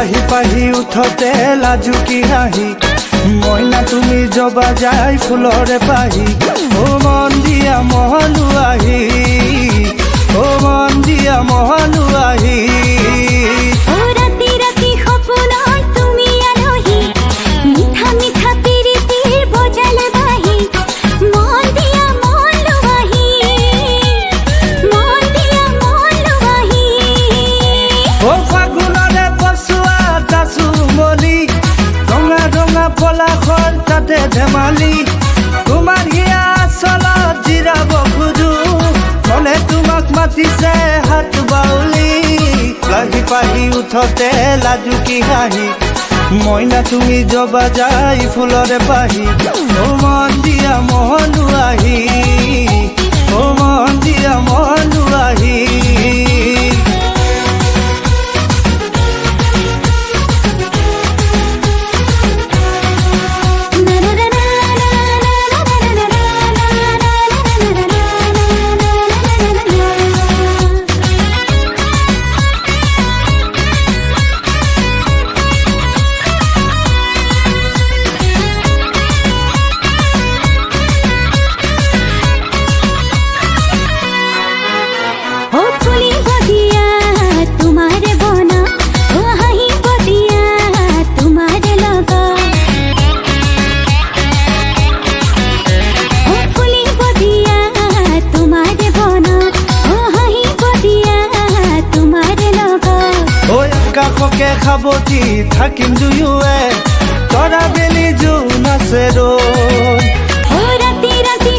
পাহি পাহি উঠতে লাজুকি হাঁহি মইনা তুমি জবা যাই ফুলৰে পাহি ও মন দিয়া মহলু আহি ও মন দিয়া মহলু আহি রাতি রাতি সপোনত তুমি আলহী মিঠা মিঠা পিৰিতিৰ বজালে বাহি মন দিয়া মহলু আহি মন দিয়া মহলু আহি ও ফাগুনৰে পছুৱা তাচু মলি ৰঙা ৰঙা পলাশৰ তাতে ধেমালি তোমাৰ হিয়া চলত জিৰাব খোজো মনে তোমাক মাতিছে হাত বাউলি পাহি পাহি উঠতে লাজুকি হাঁহি মইনা তুমি জবা যাই ফুলৰে পাহি ও মন দিয়া মহলু আহি ও মন দিয়া মহলু আহি কাষকে খাবতি থাকিম দুয়োৱে তৰা বেলি জোন আছে ৰৈ ৰাতি ৰাতি